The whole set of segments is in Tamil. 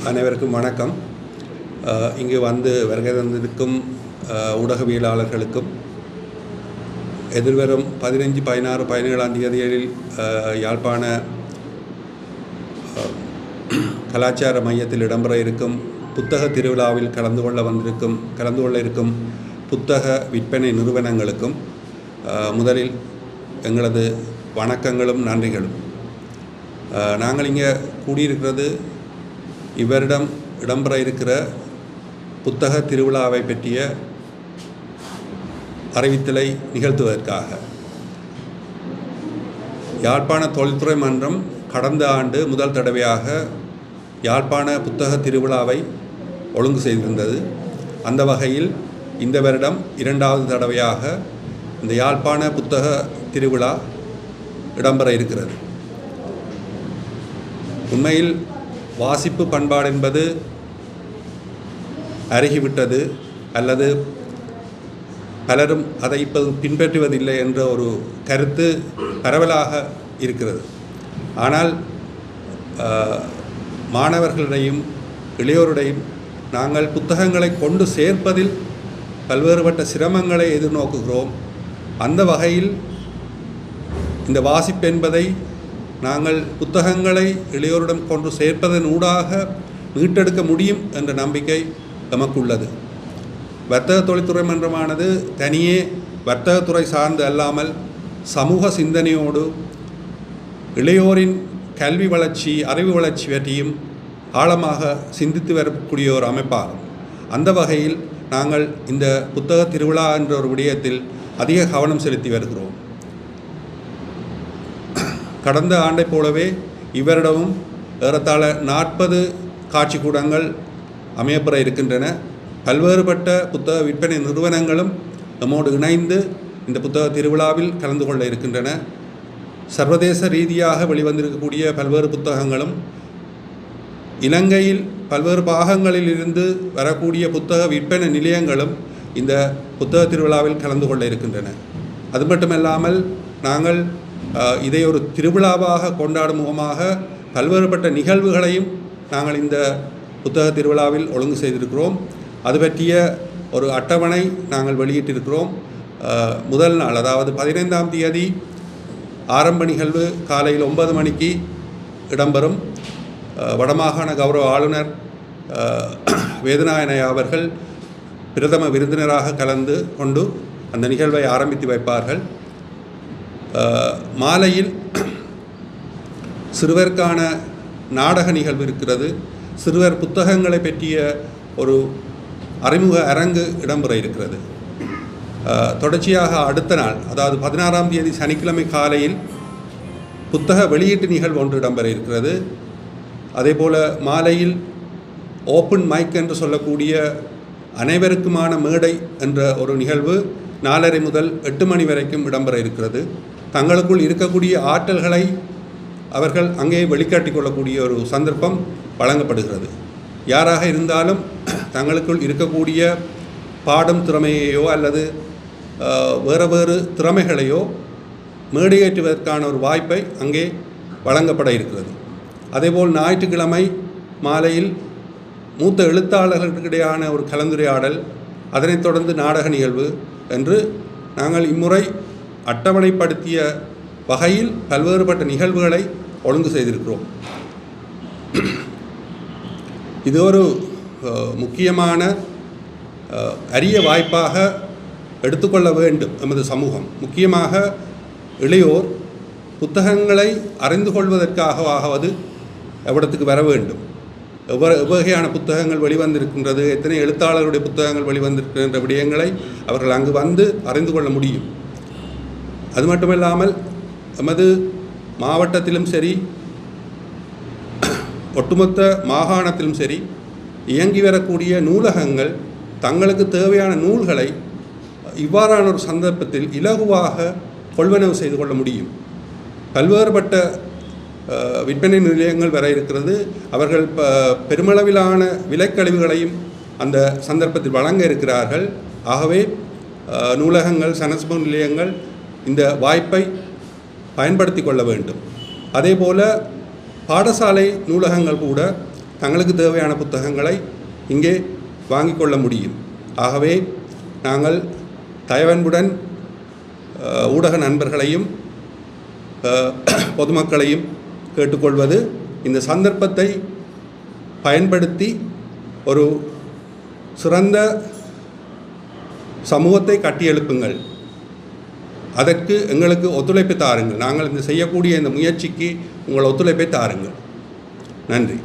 அனைவருக்கும் வணக்கம். இங்கு வருகை தந்திருக்கும் ஊடகவியலாளர்களுக்கும் எதிர்வரும் 15, 16, 17ஆம் தேதிகளில் யாழ்ப்பாண கலாச்சார மையத்தில் இடம்பெற இருக்கும் புத்தக திருவிழாவில் கலந்து கொள்ள இருக்கும் புத்தக விற்பனை நிறுவனங்களுக்கும் முதலில் எங்களது வணக்கங்களும் நன்றிகளும். நாங்கள் இங்கே கூடியிருக்கிறது இவரிடம் இடம்பெற இருக்கிற புத்தக திருவிழாவை பற்றிய அறிவித்தலை நிகழ்த்துவதற்காக. யாழ்ப்பாண தொழில்துறை மன்றம் கடந்த ஆண்டு முதல் தடவையாக யாழ்ப்பாண புத்தக திருவிழாவை ஒழுங்கு செய்திருந்தது. அந்த வகையில் இந்த வருடம் 2வது தடவையாக இந்த யாழ்ப்பாண புத்தக திருவிழா இடம்பெற இருக்கிறது. உண்மையில் வாசிப்பு பண்பாடு என்பது அருகிவிட்டது அல்லது பலரும் அதை இப்போது பின்பற்றுவதில்லை என்ற ஒரு கருத்து பரவலாக இருக்கிறது. ஆனால் மாணவர்களிடையும் இளையோருடையும் நாங்கள் புத்தகங்களை கொண்டு சேர்ப்பதில் பல்வேறுபட்ட சிரமங்களை எதிர்நோக்குகிறோம். அந்த வகையில் இந்த வாசிப்பு என்பதை நாங்கள் புத்தகங்களை இளையோரிடம் கொண்டு சேர்ப்பதன் ஊடாக மீட்டெடுக்க முடியும் என்ற நம்பிக்கை நமக்குள்ளது. வர்த்தக தொழில்துறை மன்றமானது தனியே வர்த்தகத்துறை சார்ந்து அல்லாமல் சமூக சிந்தனையோடு இளையோரின் கல்வி வளர்ச்சி, அறிவு வளர்ச்சி பற்றியும் ஆழமாக சிந்தித்து வரக்கூடிய ஒரு அமைப்பாகும். அந்த வகையில் நாங்கள் இந்த புத்தக திருவிழா என்ற ஒரு விடயத்தில் அதிக கவனம் செலுத்தி வருகிறோம். கடந்த ஆண்டைப் போலவே இவரிடமும் ஏறத்தாழ 40 காட்சிக்கூடங்கள் அமையப்பெற இருக்கின்றன. பல்வேறுபட்ட புத்தக விற்பனை நிறுவனங்களும் நம்மோடு இணைந்து இந்த புத்தக திருவிழாவில் கலந்து கொள்ள இருக்கின்றன. சர்வதேச ரீதியாக வெளிவந்திருக்கக்கூடிய பல்வேறு புத்தகங்களும் இலங்கையில் பல்வேறு பாகங்களில் இருந்து வரக்கூடிய புத்தக விற்பனை நிலையங்களும் இந்த புத்தக திருவிழாவில் கலந்து கொள்ள இருக்கின்றன. அது மட்டுமல்லாமல் நாங்கள் இதை ஒரு திருவிழாவாக கொண்டாடும் முகமாக பல்வேறுபட்ட நிகழ்வுகளையும் நாங்கள் இந்த புத்தக திருவிழாவில் ஒழுங்கு செய்திருக்கிறோம். அது பற்றிய ஒரு அட்டவணை நாங்கள் வெளியிட்டிருக்கிறோம். முதல் நாள், அதாவது 15ஆம் தேதி ஆரம்ப நிகழ்வு காலையில் 9 மணிக்கு இடம்பெறும். வடமாகாண கௌரவ ஆளுநர் வேதநாயனையா அவர்கள் பிரதம விருந்தினராக கலந்து கொண்டு அந்த நிகழ்வை ஆரம்பித்து வைப்பார்கள். மாலையில் சிறுவருக்கான நாடக நிகழ்வு இருக்கிறது. சிறுவர் புத்தகங்களை பற்றிய ஒரு அறிமுக அரங்கு இடம்பெற இருக்கிறது. தொடர்ச்சியாக அடுத்த நாள், அதாவது 16ஆம் தேதி சனிக்கிழமை காலையில் புத்தக வெளியீட்டு நிகழ்வு ஒன்று இடம்பெற இருக்கிறது. அதேபோல் மாலையில் ஓப்பன் மைக் என்று சொல்லக்கூடிய அனைவருக்குமான மேடை என்ற ஒரு நிகழ்வு 4:30 முதல் 8 மணி வரைக்கும் இடம்பெற இருக்கிறது. தங்களுக்குள் இருக்கக்கூடிய ஆற்றல்களை அவர்கள் அங்கே வெளிக்காட்டிக் கொள்ளக்கூடிய ஒரு சந்தர்ப்பம் வழங்கப்படுகிறது. யாராக இருந்தாலும் தங்களுக்குள் இருக்கக்கூடிய பாடும் திறமையையோ அல்லது வேறு திறமைகளையோ மேடையேற்றுவதற்கான ஒரு வாய்ப்பை அங்கே வழங்கப்பட இருக்கிறது. அதேபோல் ஞாயிற்றுக்கிழமை மாலையில் மூத்த எழுத்தாளர்களுக்கிடையான ஒரு கலந்துரையாடல், அதனைத் தொடர்ந்து நாடக நிகழ்வு என்று நாங்கள் இம்முறை அட்டவணைப்படுத்திய வகையில் பல்வேறுபட்ட நிகழ்வுகளை ஒழுங்கு செய்திருக்கிறோம். இது ஒரு முக்கியமான அரிய வாய்ப்பாக எடுத்துக்கொள்ள வேண்டும் எமது சமூகம். முக்கியமாக இளையோர் புத்தகங்களை அறிந்து கொள்வதற்காகவாவது எவ்விடத்துக்கு வர வேண்டும். எவ்வகையான புத்தகங்கள் வெளிவந்திருக்கின்றது, எத்தனை எழுத்தாளர்களுடைய புத்தகங்கள் வெளிவந்திருக்கின்ற விடயங்களை அவர்கள் அங்கு வந்து அறிந்து கொள்ள முடியும். அது மட்டுமில்லாமல் எமது மாவட்டத்திலும் சரி, ஒட்டுமொத்த மாகாணத்திலும் சரி இயங்கி வரக்கூடிய நூலகங்கள் தங்களுக்கு தேவையான நூல்களை இவ்வாறான ஒரு சந்தர்ப்பத்தில் இலகுவாக கொள்வனவு செய்து கொள்ள முடியும். பல்வேறுபட்ட விற்பனை நிலையங்கள் வர இருக்கிறது. அவர்கள் பெருமளவிலான விலைக்கழிவுகளையும் அந்த சந்தர்ப்பத்தில் வழங்க இருக்கிறார்கள். ஆகவே நூலகங்கள், சனஸ்பு நிலையங்கள் இந்த வாய்ப்பை பயன்படுத்தி கொள்ள வேண்டும். அதேபோல் பாடசாலை நூலகங்கள் கூட தங்களுக்கு தேவையான புத்தகங்களை இங்கே வாங்கிக் கொள்ள முடியும். ஆகவே நாங்கள் தயவன்புடன் ஊடக நண்பர்களையும் பொதுமக்களையும் கேட்டுக்கொள்வது, இந்த சந்தர்ப்பத்தை பயன்படுத்தி ஒரு சிறந்த சமூகத்தை கட்டியெழுப்புங்கள். அதற்கு எங்களுக்கு ஒத்துழைப்பு தாருங்கள். நாங்கள் இந்த செய்யக்கூடிய இந்த முயற்சிக்கு உங்கள் ஒத்துழைப்பை தாருங்கள். நன்றி.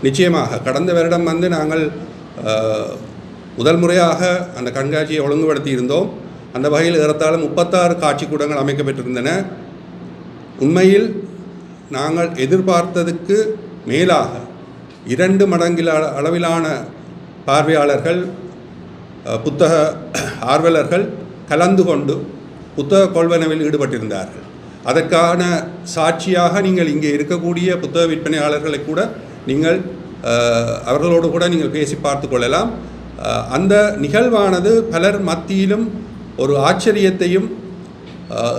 நிச்சயமாக கடந்த வருடம் நாங்கள் முதல் முறையாக அந்த கண்காட்சியை ஒழுங்குபடுத்தி இருந்தோம். அந்த வகையில் ஏறத்தாழ 36 காட்சிக்கூடங்கள் அமைக்கப்பட்டிருந்தன. உண்மையில் நாங்கள் எதிர்பார்த்ததுக்கு மேலாக 2 மடங்கு அளவிலான பார்வையாளர்கள், புத்தக ஆர்வலர்கள் கலந்து கொண்டு புத்தக கொள்வனவில் ஈடுபட்டிருந்தார்கள். அதற்கான சாட்சியாக நீங்கள் இங்கே இருக்கக்கூடிய புத்தக விற்பனையாளர்களை கூட நீங்கள் அவர்களோடு கூட நீங்கள் பேசி பார்த்து கொள்ளலாம். அந்த நிகழ்வானது பலர் மத்தியிலும் ஒரு ஆச்சரியத்தையும்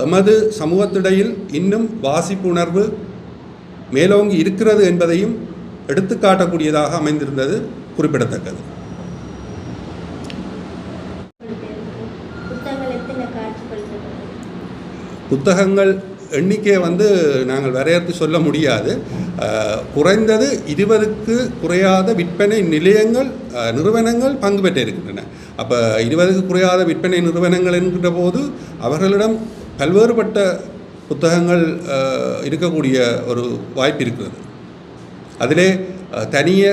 எமது சமூகத்திடையில் இன்னும் வாசிப்புணர்வு மேலோங்கி இருக்கிறது என்பதையும் எடுத்துக்காட்டக்கூடியதாக அமைந்திருந்தது குறிப்பிடத்தக்கது. புத்தகங்கள் எண்ணிக்கை நாங்கள் வரையறுத்து சொல்ல முடியாது. குறைந்தது 20க்கு குறையாத விற்பனை நிலையங்கள் நிறுவனங்கள் பங்கு பெற்றிருக்கின்றன. அப்போ 20க்கு குறையாத விற்பனை நிறுவனங்கள் என்கின்ற போது அவர்களிடம் பல்வேறுபட்ட புத்தகங்கள் இருக்கக்கூடிய ஒரு வாய்ப்பு இருக்கிறது. அதிலே தனிய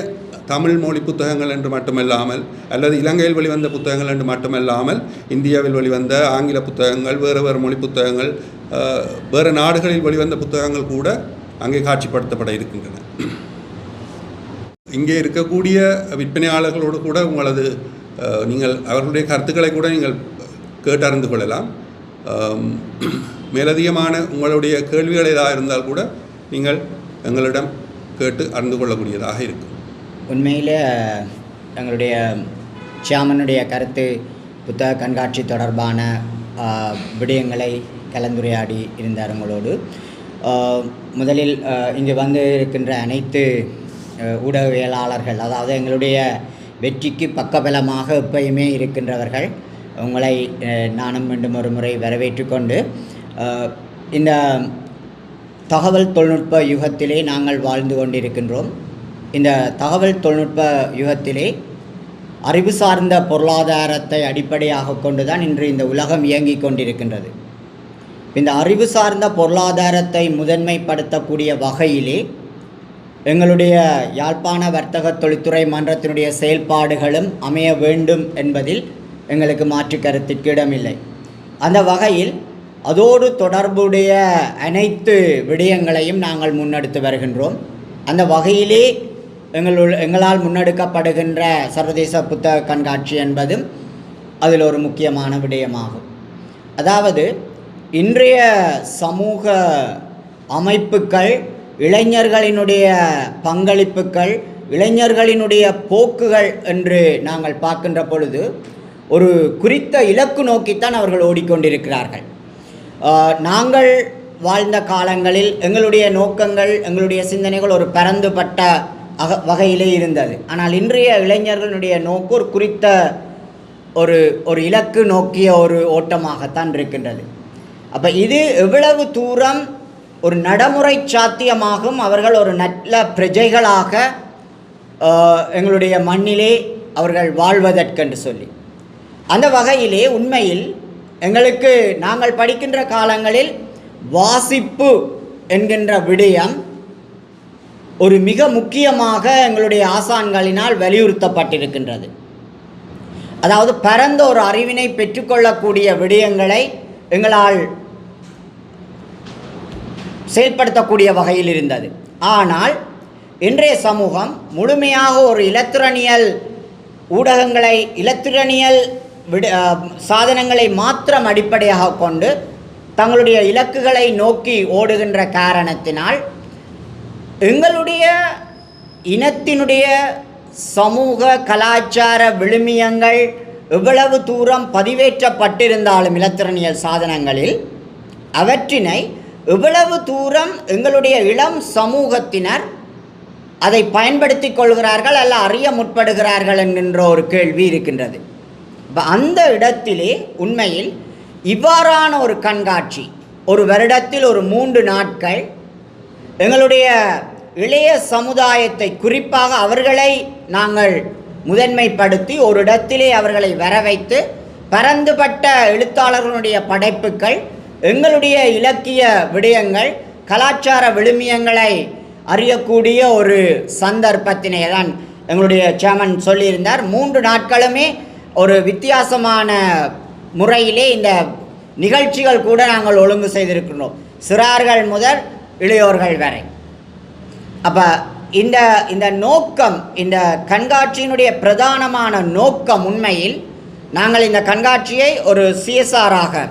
தமிழ் மொழி புத்தகங்கள் என்று மட்டுமல்லாமல், அல்லது இலங்கையில் வெளிவந்த புத்தகங்கள் என்று மட்டுமல்லாமல், இந்தியாவில் வெளிவந்த ஆங்கில புத்தகங்கள், வேறு வேறு மொழி புத்தகங்கள், வேறு நாடுகளில் வெளிவந்த புத்தகங்கள் கூட அங்கே காட்சிப்படுத்தப்பட இருக்கின்றன. இங்கே இருக்கக்கூடிய விற்பனையாளர்களோடு கூட நீங்கள் அவர்களுடைய கருத்துக்களை கூட நீங்கள் கேட்டறிந்து கொள்ளலாம். மேலதிகமான உங்களுடைய கேள்விகள் ஏதாவது இருந்தால் கூட நீங்கள் எங்களிடம் கேட்டு அறிந்து கொள்ளக்கூடியதாக இருக்கும். உண்மையில் எங்களுடைய சியாமனுடைய கருத்து புத்தக கண்காட்சி தொடர்பான விடயங்களை கலந்துரையாடி இருந்தார் உங்களோடு. முதலில் இங்கே இருக்கின்ற அனைத்து ஊடகவியலாளர்கள், அதாவது எங்களுடைய வெற்றிக்கு பக்கபலமாக எப்பயுமே இருக்கின்றவர்கள், உங்களை நானும் மீண்டும் ஒரு முறை வரவேற்று கொண்டு, இந்த தகவல் தொழில்நுட்ப யுகத்திலே நாங்கள் வாழ்ந்து கொண்டிருக்கின்றோம். இந்த தகவல் தொழில்நுட்ப யுகத்திலே அறிவு சார்ந்த பொருளாதாரத்தை அடிப்படையாக கொண்டு தான் இன்று இந்த உலகம் இயங்கிக் கொண்டிருக்கின்றது. இந்த அறிவு சார்ந்த பொருளாதாரத்தை முதன்மைப்படுத்தக்கூடிய வகையிலே எங்களுடைய யாழ்ப்பாண வர்த்தக தொழில்துறை மன்றத்தினுடைய செயல்பாடுகளும் அமைய வேண்டும் என்பதில் எங்களுக்கு மாற்று கருத்திற்கு இடமில்லை. அந்த வகையில் அதோடு தொடர்புடைய அனைத்து விடயங்களையும் நாங்கள் முன்னெடுத்து வருகின்றோம். அந்த வகையிலே எங்களால் முன்னெடுக்கப்படுகின்ற சர்வதேச புத்தக கண்காட்சி என்பதும் அதில் ஒரு முக்கியமான விடயமாகும். அதாவது இன்றைய சமூக அமைப்புகள், இளைஞர்களினுடைய பங்களிப்புகள், இளைஞர்களினுடைய போக்குகள் என்று நாங்கள் பார்க்கின்ற பொழுது ஒரு குறித்த இலக்கு நோக்கித்தான் அவர்கள் ஓடிக்கொண்டிருக்கிறார்கள். நாங்கள் வாழ்ந்த காலங்களில் எங்களுடைய நோக்கங்கள், எங்களுடைய சிந்தனைகள் ஒரு பரந்துபட்ட வகையிலே இருந்தது. ஆனால் இன்றைய இளைஞர்களுடைய நோக்கு ஒரு குறித்த ஒரு இலக்கு நோக்கிய ஒரு ஓட்டமாகத்தான் இருக்கின்றது. அப்போ இது எவ்வளவு தூரம் ஒரு நடைமுறை சாத்தியமாகும், அவர்கள் ஒரு நல்ல பிரஜைகளாக எங்களுடைய மண்ணிலே அவர்கள் வாழ்வதற்கென்று சொல்லி, அந்த வகையிலே உண்மையில் எங்களுக்கு நாங்கள் படிக்கின்ற காலங்களில் வாசிப்பு என்கின்ற விடயம் ஒரு மிக முக்கியமாக எங்களுடைய ஆசான்களினால் வலியுறுத்தப்பட்டிருக்கின்றது. அதாவது பரந்த ஒரு அறிவினை பெற்றுக்கொள்ளக்கூடிய விடயங்களை எங்களால் செயல்படுத்தக்கூடிய வகையில் இருந்தது. ஆனால் இன்றைய சமூகம் முழுமையாக ஒரு இலத்திரனியல் ஊடகங்களை, இலத்திரனியல் சாதனங்களை மாத்திரம் அடிப்படையாக கொண்டு தங்களுடைய இலக்குகளை நோக்கி ஓடுகின்ற காரணத்தினால் எங்களுடைய இனத்தினுடைய சமூக கலாச்சார விழுமியங்கள், எவ்வளவு தூரம் பதிவேற்றப்பட்டிருந்தாலும் இலத்திரனியல் சாதனங்களில் அவற்றினை எவ்வளவு தூரம் எங்களுடைய இளம் சமூகத்தினர் அதை பயன்படுத்தி கொள்கிறார்கள் அல்ல அறிய முற்படுகிறார்கள் என்கின்ற ஒரு கேள்வி இருக்கின்றது. அந்த இடத்திலே உண்மையில் இவ்வாறான ஒரு கண்காட்சி ஒரு வருடத்தில் ஒரு 3 நாட்கள் எங்களுடைய இளைய சமுதாயத்தை குறிப்பாக அவர்களை நாங்கள் முதன்மைப்படுத்தி ஒரு இடத்திலே அவர்களை வர வைத்து பரந்துபட்ட எழுத்தாளர்களுடைய படைப்புகள், எங்களுடைய இலக்கிய விடயங்கள், கலாச்சார விழுமியங்களை அறியக்கூடிய ஒரு சந்தர்ப்பத்தினை தான் எங்களுடைய சேர்மன் சொல்லியிருந்தார். 3 நாட்களுமே ஒரு வித்தியாசமான முறையிலே இந்த நிகழ்ச்சிகள் கூட நாங்கள் ஒழுங்கு செய்திருக்கிறோம், சிறார்கள் முதல் இளையோர்கள் வரை. அப்போ இந்த நோக்கம், இந்த கண்காட்சியினுடைய பிரதானமான நோக்கம் உண்மையில் நாங்கள் இந்த கண்காட்சியை ஒரு சிஎஸ்ஆராக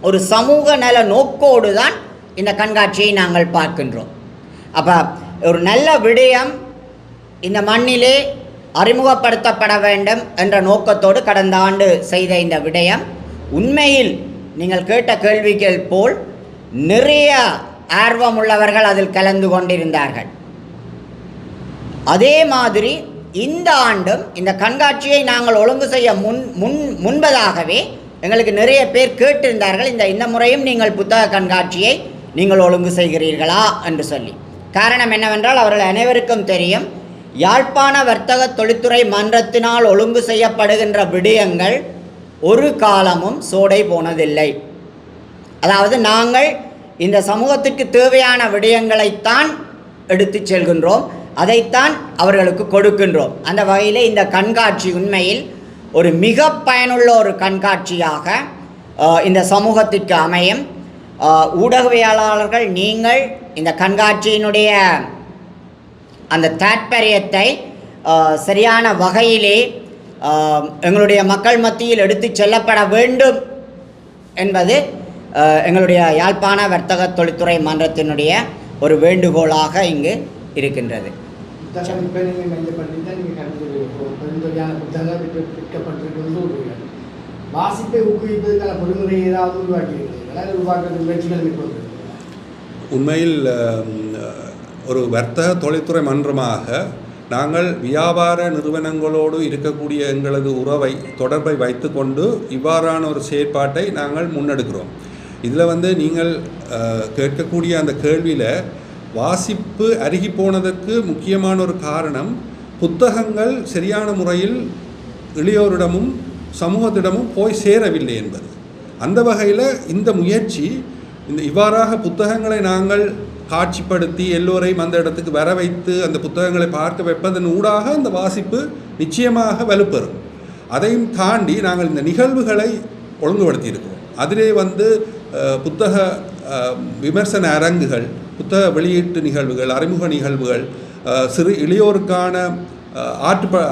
ஒரு சமூக நல நோக்கோடு தான் இந்த கண்காட்சியை நாங்கள் பார்க்கின்றோம். அப்போ ஒரு நல்ல விடயம் இந்த மண்ணிலே அறிமுகப்படுத்தப்பட வேண்டும் என்ற நோக்கத்தோடு கடந்த ஆண்டு செய்த இந்த விடயம் உண்மையில் நீங்கள் கேட்ட கேள்விகள் போல் நிறைய ஆர்வம் உள்ளவர்கள் அதில் கலந்து கொண்டிருந்தார்கள். அதே மாதிரி இந்த ஆண்டும் இந்த கண்காட்சியை நாங்கள் ஒழுங்கு செய்ய முன்பதாகவே எங்களுக்கு நிறைய பேர் கேட்டிருந்தார்கள், இந்த முறையும் நீங்கள் புத்தக கண்காட்சியை நீங்கள் ஒழுங்கு செய்கிறீர்களா என்று சொல்லி. காரணம் என்னவென்றால் அவர்கள் அனைவருக்கும் தெரியும், யாழ்ப்பாண வர்த்தக தொழில்துறை மன்றத்தினால் ஒழுங்கு செய்யப்படுகின்ற விடயங்கள் ஒரு காலமும் சோடை போனதில்லை. அதாவது நாங்கள் இந்த சமூகத்துக்கு தேவையான விடயங்களைத்தான் எடுத்து செல்கின்றோம், அதைத்தான் அவர்களுக்கு கொடுக்கின்றோம். அந்த வகையில் இந்த கண்காட்சி உண்மையில் ஒரு மிக பயனுள்ள ஒரு கண்காட்சியாக இந்த சமூகத்திற்கு அமையும். ஊடகவியலாளர்கள் நீங்கள் இந்த கண்காட்சியினுடைய அந்த தாற்பயத்தை சரியான வகையிலே எங்களுடைய மக்கள் மத்தியில் எடுத்து செல்லப்பட வேண்டும் என்பது எங்களுடைய யாழ்ப்பாண வர்த்தக தொழில்துறை மன்றத்தினுடைய ஒரு வேண்டுகோளாக இங்கு இருக்கின்றது. உண்மையில் ஒரு வர்த்தக தொழில்துறை மன்றமாக நாங்கள் வியாபார நிறுவனங்களோடு இருக்கக்கூடிய எங்களது தொடர்பை வைத்து கொண்டு இவ்வாறான ஒரு செயற்பாட்டை நாங்கள் முன்னெடுக்கிறோம். இதில் நீங்கள் கேட்கக்கூடிய அந்த கேள்வியில் வாசிப்பு அருகி போனதற்கு முக்கியமான ஒரு காரணம் புத்தகங்கள் சரியான முறையில் இளையோரிடமும் சமூகத்திடமும் போய் சேரவில்லை என்பது. அந்த வகையில் இந்த முயற்சி இவ்வாறாக புத்தகங்களை நாங்கள் காட்சிப்படுத்தி எல்லோரையும் அந்த இடத்துக்கு வர வைத்து அந்த புத்தகங்களை பார்க்க வைப்பதன் ஊடாக அந்த வாசிப்பு நிச்சயமாக வலுப்பெறும். அதையும் தாண்டி நாங்கள் இந்த நிகழ்வுகளை ஒழுங்குபடுத்தி இருக்கிறோம். அதிலே புத்தக விமர்சன அரங்குகள், புத்தக வெளியீட்டு நிகழ்வுகள், அறிமுக நிகழ்வுகள், சிறு இளையோருக்கான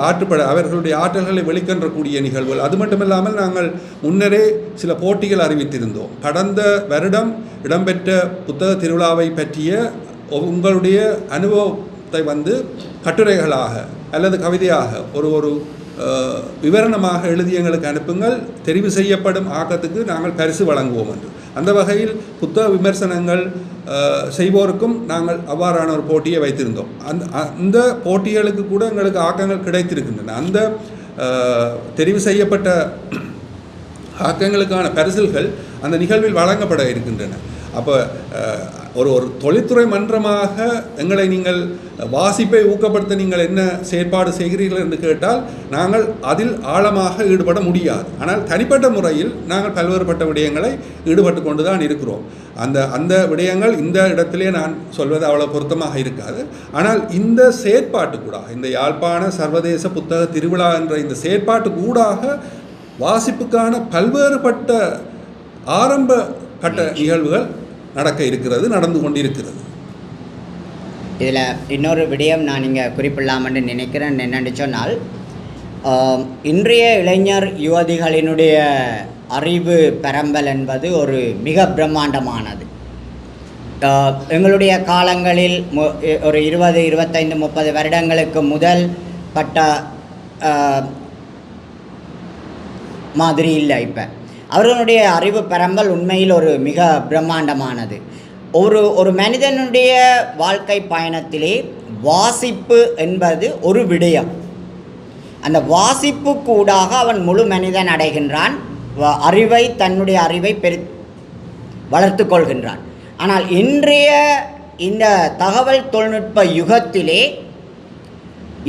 ஆற்றுப்பட அவர்களுடைய ஆற்றல்களை வெளிக்கொணரக்கூடிய நிகழ்வுகள். அது மட்டுமில்லாமல் நாங்கள் முன்னரே சில போட்டிகள் அறிவித்திருந்தோம். கடந்த வருடம் இடம்பெற்ற புத்தக திருவிழாவை பற்றிய உங்களுடைய அனுபவத்தை கட்டுரைகளாக அல்லது கவிதையாக ஒரு விவரணமாக எழுதி எங்களுக்கு அனுப்புங்கள், தெரிவு செய்யப்படும் ஆக்கத்துக்கு நாங்கள் பரிசு வழங்குவோம் என்று. அந்த வகையில் புத்தக விமர்சனங்கள் செய்வோருக்கும் நாங்கள் அவ்வாறான ஒரு போட்டியை வைத்திருந்தோம். அந்த போட்டிகளுக்கு கூட எங்களுக்கு ஆக்கங்கள் கிடைத்திருக்கின்றன. அந்த தெரிவு செய்யப்பட்ட ஆக்கங்களுக்கான பரிசில்கள் அந்த நிகழ்வில் வழங்கப்பட இருக்கின்றன. அப்போ ஒரு தொழில்துறை மன்றமாக எங்களை நீங்கள் வாசிப்பை ஊக்கப்படுத்த நீங்கள் என்ன செயற்பாடு செய்கிறீர்கள் என்று கேட்டால் நாங்கள் அதில் ஆழமாக ஈடுபட முடியாது. ஆனால் தனிப்பட்ட முறையில் நாங்கள் பல்வேறுபட்ட விடயங்களை ஈடுபட்டு கொண்டு தான் இருக்கிறோம். அந்த விடயங்கள் இந்த இடத்திலே நான் சொல்வது அவ்வளோ பொருத்தமாக இருக்காது. ஆனால் இந்த செயற்பாட்டு கூட இந்த யாழ்ப்பாண சர்வதேச புத்தக திருவிழா என்ற இந்த செயற்பாட்டு கூடாக வாசிப்புக்கான பல்வேறுபட்ட ஆரம்ப கட்ட நிகழ்வுகள் நடந்து கொண்டிருக்கிறது. இதில் இன்னொரு விடயம் நான் இங்கே குறிப்பிடலாம்னு நினைக்கிறேன். என்னென்னு சொன்னால், இன்றைய இளைஞர் யுவதிகளினுடைய அறிவு பரம்பல் என்பது ஒரு மிக பிரம்மாண்டமானது. எங்களுடைய காலங்களில் ஒரு 20, 25, 30 வருடங்களுக்கு முதல் பட்ட மாதிரி இல்லை. இப்போ அவர்களுடைய அறிவு பரம்பல் உண்மையில் ஒரு மிக பிரம்மாண்டமானது. ஒரு மனிதனுடைய வாழ்க்கை பயணத்திலே வாசிப்பு என்பது ஒரு விடயம். அந்த வாசிப்பு கூடாக அவன் முழு மனிதன் அடைகின்றான், தன்னுடைய அறிவை வளர்த்து கொள்கின்றான். ஆனால் இன்றைய இந்த தகவல் தொழில்நுட்ப யுகத்திலே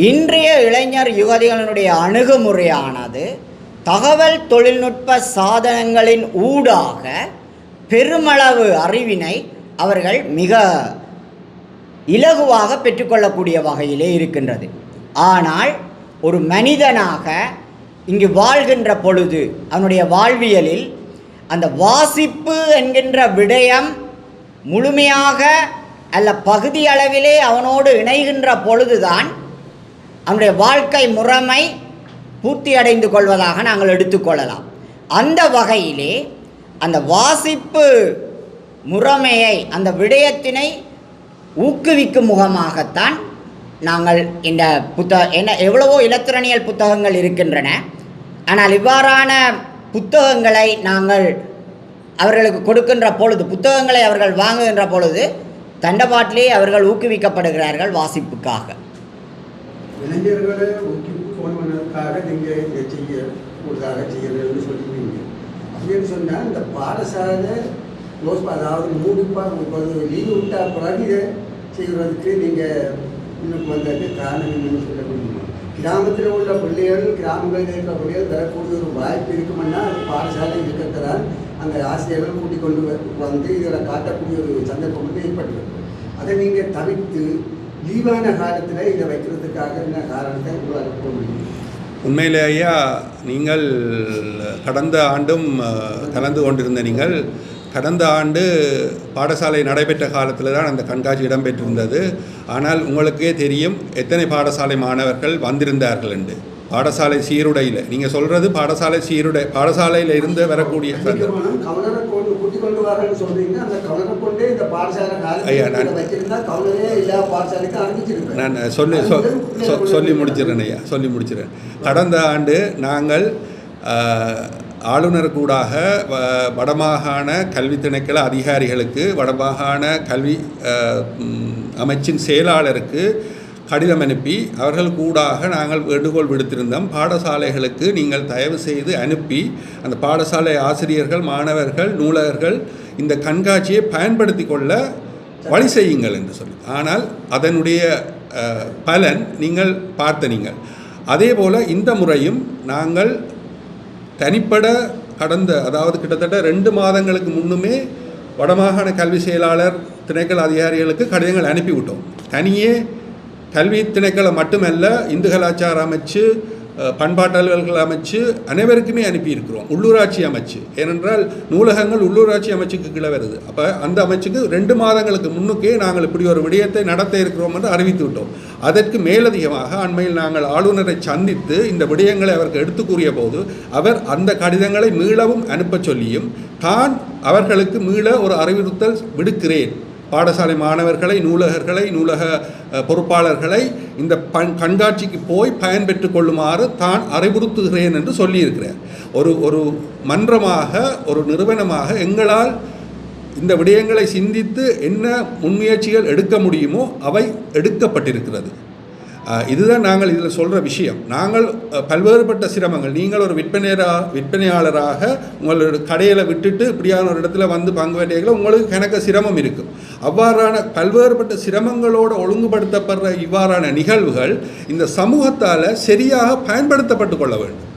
இன்றைய இளைஞர் யுவதிகளினுடைய அணுகுமுறையானது தகவல் தொழில்நுட்ப சாதனங்களின் ஊடாக பெருமளவு அறிவினை அவர்கள் மிக இலகுவாக பெற்றுக்கொள்ளக்கூடிய வகையிலே இருக்கின்றது. ஆனால் ஒரு மனிதனாக இங்கு வாழ்கின்ற பொழுது அவனுடைய வாழ்வியலில் அந்த வாசிப்பு என்கின்ற விடயம் முழுமையாக அல்ல பகுதி அளவிலே அவனோடு இணைகின்ற பொழுதுதான் அவனுடைய வாழ்க்கை முறைமை பூர்த்தி அடைந்து கொள்வதாக நாங்கள் எடுத்துக்கொள்ளலாம். அந்த வகையிலே அந்த வாசிப்பு முறைமையை, அந்த விடயத்தினை ஊக்குவிக்கும் முகமாகத்தான் நாங்கள் இந்த எவ்வளவோ இலத்திரனியல் புத்தகங்கள் இருக்கின்றன. ஆனால் இவ்வாறான புத்தகங்களை நாங்கள் அவர்களுக்கு கொடுக்கின்ற பொழுது, புத்தகங்களை அவர்கள் வாங்குகின்ற பொழுது தண்டபாட்டிலே அவர்கள் ஊக்குவிக்கப்படுகிறார்கள் வாசிப்புக்காக. இளைஞர்களை ஊக்குவிப்பதற்காக நீங்கள் இதை செய்யறதுன்னு சொல்லிடுவீங்க. அப்படின்னு சொன்னால் இந்த பாடசாலை அதாவது லீவு விட்டா பிறகு இதை செய்கிறதுக்கு நீங்கள் இன்னும் வந்தது காரணம் என்னன்னு சொல்ல முடியுமா? கிராமத்தில் உள்ள பிள்ளைகள், கிராமங்களில் இருக்கிற பிள்ளைகள் தரக்கூடிய ஒரு வாய்ப்பு இருக்குமென்னா அது பாடசாலை இருக்கிறதால் அந்த ஆசிரியர்கள் கூட்டிக் கொண்டு வந்து இதில் காட்டக்கூடிய ஒரு சந்தர்ப்பம் வந்து ஏற்பட்டிருக்கு. அதை நீங்கள் தவிர்த்து லீவான காலத்தில் இதை வைக்கிறதுக்காக என்ன காரணத்தை உங்களால் கூற முடியும்? உண்மையிலே ஐயா, நீங்கள் கடந்த ஆண்டும் கலந்து கொண்டிருந்த நீங்கள் கடந்த ஆண்டு பாடசாலை நடைபெற்ற காலத்தில் தான் அந்த கண்காட்சி இடம்பெற்றிருந்தது. ஆனால் உங்களுக்கே தெரியும் எத்தனை பாடசாலை மாணவர்கள் வந்திருந்தார்கள் என்று. பாடசாலை சீருடையில் நீங்கள் சொல்கிறது பாடசாலை சீருடை, பாடசாலையில் இருந்து வரக்கூடிய ஐயா நான் சொல்லி முடிச்சிடறேன் ஐயா, சொல்லி முடிச்சிடறேன். கடந்த ஆண்டு நாங்கள் ஆளுநர் கூடாக வடமாகாண கல்வி திணைக்கள அதிகாரிகளுக்கு, வடமாகாண கல்வி அமைச்சின் செயலாளருக்கு கடிதம் அனுப்பி அவர்கள் கூடாக நாங்கள் வேண்டுகோள் விடுத்திருந்தோம். பாடசாலைகளுக்கு நீங்கள் தயவு செய்து அனுப்பி அந்த பாடசாலை ஆசிரியர்கள், மாணவர்கள், நூலகர்கள் இந்த கண்காட்சியை பயன்படுத்தி கொள்ள வழி செய்யுங்கள் என்று சொல்லி. ஆனால் அதனுடைய பலன் நீங்கள் பார்த்தீர்கள். அதே போல் இந்த முறையும் நாங்கள் தனிப்பட அதாவது கிட்டத்தட்ட 2 மாதங்களுக்கு முன்னுமே வடமாகாண கல்வி செயலாளர் திணைக்கள அதிகாரிகளுக்கு கடிதங்கள் அனுப்பிவிட்டோம். தனியே கல்வி திணைக்களம் மட்டுமல்ல, இந்து கலாச்சார அமைச்சு, பண்பாட்டு அலுவல்கள் அமைச்சு அனைவருக்குமே அனுப்பியிருக்கிறோம். உள்ளூராட்சி அமைச்சு, ஏனென்றால் நூலகங்கள் உள்ளூராட்சி அமைச்சுக்கு கீழே வருது. அப்போ அந்த அமைச்சுக்கு 2 மாதங்களுக்கு முன்னுக்கே நாங்கள் இப்படி ஒரு விடயத்தை நடத்த இருக்கிறோம் என்று அறிவித்து விட்டோம். அதற்கு மேலதிகமாக அண்மையில் நாங்கள் ஆளுநரை சந்தித்து இந்த விடயங்களை அவருக்கு எடுத்து கூறிய போது அவர் அந்த கடிதங்களை மீளவும் அனுப்ப சொல்லியும் தான் அவர்களுக்கு மீள ஒரு அறிவுறுத்தல் விடுக்கிறேன், பாடசாலை மாணவர்களை, நூலகர்களை, நூலக பொறுப்பாளர்களை இந்த கண்காட்சிக்கு போய் பயன்பெற்று கொள்ளுமாறு தான் அறிவுறுத்துகிறேன் என்று சொல்லியிருக்கிறார். ஒரு மன்றமாக, ஒரு நிறுவனமாக எங்களால் இந்த விடயங்களை சிந்தித்து என்ன முன்முயற்சிகள் எடுக்க முடியுமோ அவை எடுக்கப்பட்டிருக்கிறது. இதுதான் நாங்கள் இதில் சொல்கிற விஷயம். நாங்கள் பல்வேறுபட்ட சிரமங்கள், நீங்கள் ஒரு விற்பனையாளராக உங்களோட கடையில் விட்டுட்டு இப்படியான ஒரு இடத்துல வந்து பங்கு வேண்டியதில் உங்களுக்கு கணக்க சிரமம் இருக்கும். அவ்வாறான பல்வேறுபட்ட சிரமங்களோடு ஒழுங்குபடுத்தப்படுற இவ்வாறான நிகழ்வுகள் இந்த சமூகத்தால் சரியாக பயன்படுத்தப்பட்டு கொள்ள வேண்டும்.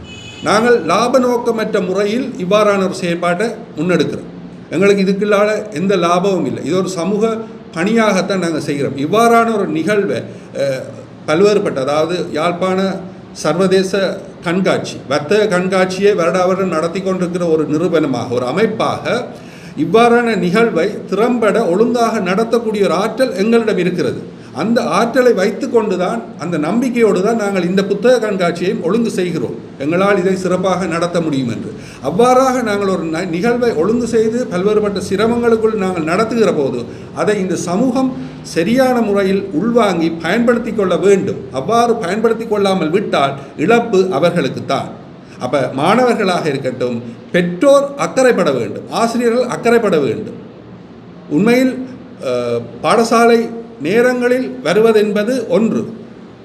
நாங்கள் லாப நோக்கமற்ற முறையில் இவ்வாறான ஒரு செயற்பாட்டை முன்னெடுக்கிறோம். எங்களுக்கு இதுக்குள்ளால எந்த லாபமும் இல்லை. இது ஒரு சமூக பணியாகத்தான் நாங்கள் செய்கிறோம். இவ்வாறான ஒரு நிகழ்வை பல்வேறுபட்ட, அதாவது யாழ்ப்பாண சர்வதேச கண்காட்சி, வர்த்தக கண்காட்சியை வருடாவருடம் நடத்தி கொண்டிருக்கிற ஒரு நிறுவனமாக, ஒரு அமைப்பாக இவ்வாறான நிகழ்வை திறம்பட ஒழுங்காக நடத்தக்கூடிய ஒரு ஆற்றல் எங்களிடம் இருக்கிறது. அந்த ஆற்றலை வைத்து கொண்டு தான், அந்த நம்பிக்கையோடு தான் நாங்கள் இந்த புத்தக கண்காட்சியையும் ஒழுங்கு செய்கிறோம். எங்களால் இதை சிறப்பாக நடத்த முடியும் என்று. அவ்வாறாக நாங்கள் ஒரு நிகழ்வை ஒழுங்கு செய்து பல்வேறுபட்ட சிரமங்களுக்குள் நாங்கள் நடத்துகிற போது அதை இந்த சமூகம் சரியான முறையில் உள்வாங்கி பயன்படுத்தி கொள்ள வேண்டும். அவ்வாறு பயன்படுத்தி கொள்ளாமல் விட்டால் இழப்பு அவர்களுக்குத்தான். அப்போ மாணவர்களாக இருக்கட்டும், பெற்றோர் அக்கறைப்பட வேண்டும், ஆசிரியர்கள் அக்கறைப்பட வேண்டும். உண்மையில் பாடசாலை நேரங்களில் வருவதென்பது ஒன்று.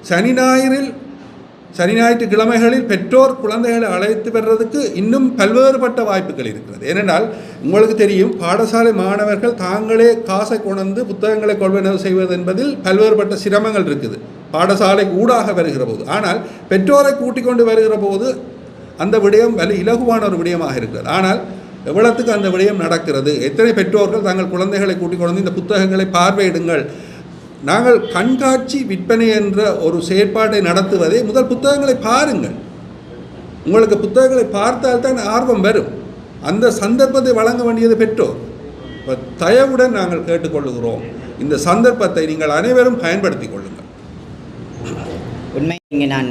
சனி ஞாயிற்றுக்கிழமைகளில் பெற்றோர் குழந்தைகளை அழைத்து வர்றதுக்கு இன்னும் பல்வேறுபட்ட வாய்ப்புகள் இருக்கிறது. ஏனென்றால் உங்களுக்கு தெரியும், பாடசாலை மாணவர்கள் தாங்களே காசை கொண்டு புத்தகங்களை கொள்வனவு செய்வது என்பதில் பல்வேறுபட்ட சிரமங்கள் இருக்குது பாடசாலை ஊடாக வருகிற போது. ஆனால் பெற்றோரை கூட்டிக் கொண்டு வருகிற போது அந்த விடயம் இலகுவான ஒரு விடயமாக இருக்கிறது. ஆனால் எவ்வளத்துக்கு அந்த விடயம் நடக்கிறது? எத்தனை பெற்றோர்கள் தங்கள் குழந்தைகளை கூட்டிக் கொண்டு இந்த புத்தகங்களை பார்வையிடுங்கள். நாங்கள் கண்காட்சி விற்பனை என்ற ஒரு செயற்பாட்டை நடத்துவதே முதல் புத்தகங்களை பாருங்கள். உங்களுக்கு புத்தகங்களை பார்த்தால்தான் ஆர்வம் வரும். அந்த சந்தர்ப்பத்தை வழங்க வேண்டியது பெற்றோர். இப்போ தயவுடன் நாங்கள் கேட்டுக்கொள்கிறோம், இந்த சந்தர்ப்பத்தை நீங்கள் அனைவரும் பயன்படுத்தி கொள்ளுங்கள். உண்மை இங்கே நான்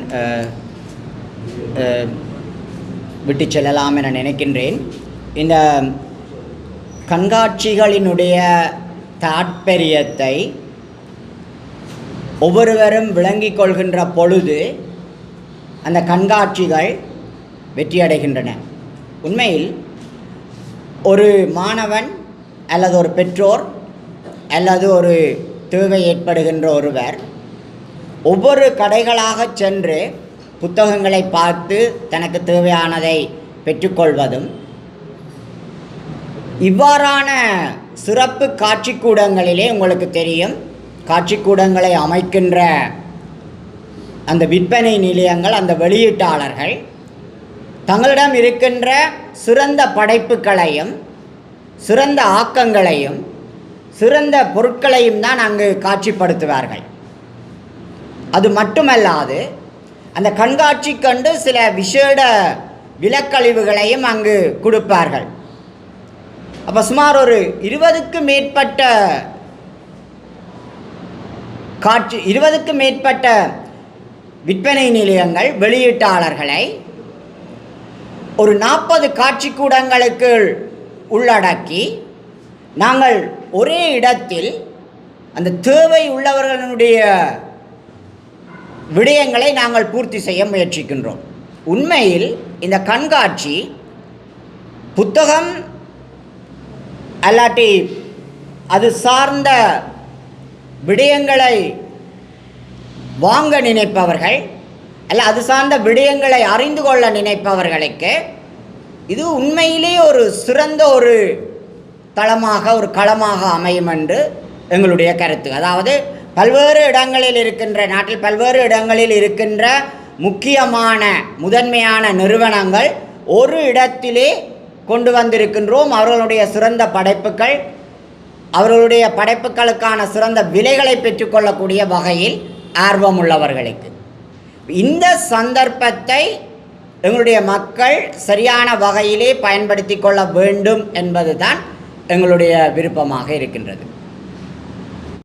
விட்டு செல்லலாம் என நினைக்கின்றேன். இந்த கண்காட்சிகளினுடைய தாற்பயத்தை ஒவ்வொருவரும் விளங்கிக் கொள்கின்ற பொழுது அந்த கண்காட்சிகள் வெற்றியடைகின்றன. உண்மையில் ஒரு மாணவன் அல்லது ஒரு பெற்றோர் அல்லது ஒரு தேவை ஏற்படுகின்ற ஒருவர் ஒவ்வொரு கடைகளாக சென்று புத்தகங்களை பார்த்து தனக்கு தேவையானதை பெற்றுக்கொள்வதும், இவ்வாறான சிறப்பு காட்சிக்கூடங்களிலே உங்களுக்கு தெரியும், காட்சிக்கூடங்களை அமைக்கின்ற அந்த விற்பனை நிலையங்கள், அந்த வெளியீட்டாளர்கள் தங்களிடம் இருக்கின்ற சிறந்த படைப்புகளையும் சிறந்த ஆக்கங்களையும் சிறந்த பொருட்களையும் தான் அங்கு காட்சிப்படுத்துவார்கள். அது மட்டுமல்லாது அந்த கண்காட்சி கண்டு சில விசேட விலக்கழிவுகளையும் அங்கு கொடுப்பார்கள். அப்போ சுமார் ஒரு 20க்கும் மேற்பட்ட விற்பனை நிலையங்கள் வெளியீட்டாளர்களை ஒரு 40 காட்சிக்கூடங்களுக்கு உள்ளடக்கி நாங்கள் ஒரே இடத்தில் அந்த தேவை உள்ளவர்களுடைய விடயங்களை நாங்கள் பூர்த்தி செய்ய முயற்சிக்கின்றோம். உண்மையில் இந்த கண்காட்சி புத்தகம் அல்லாட்டி அது சார்ந்த விடயங்களை வாங்க நினைப்பவர்கள் அல்ல அது சார்ந்த விடயங்களை அறிந்து கொள்ள நினைப்பவர்களுக்கு இது உண்மையிலே ஒரு சிறந்த ஒரு தளமாக, ஒரு களமாக அமையும் என்று எங்களுடைய கருத்து. அதாவது பல்வேறு இடங்களில் இருக்கின்ற, நாட்டில் பல்வேறு இடங்களில் இருக்கின்ற முக்கியமான முதன்மையான நிறுவனங்கள் ஒரு இடத்திலே கொண்டு வந்திருக்கின்றோம். அவர்களுடைய சிறந்த படைப்புகள், அவர்களுடைய படைப்புகளுக்கான சிறந்த விலைகளை பெற்றுக்கொள்ளக்கூடிய வகையில் ஆர்வம் உள்ளவர்களுக்கு இந்த சந்தர்ப்பத்தை எங்களுடைய மக்கள் சரியான வகையிலே பயன்படுத்தி கொள்ள வேண்டும் என்பதுதான் எங்களுடைய விருப்பமாக இருக்கின்றது.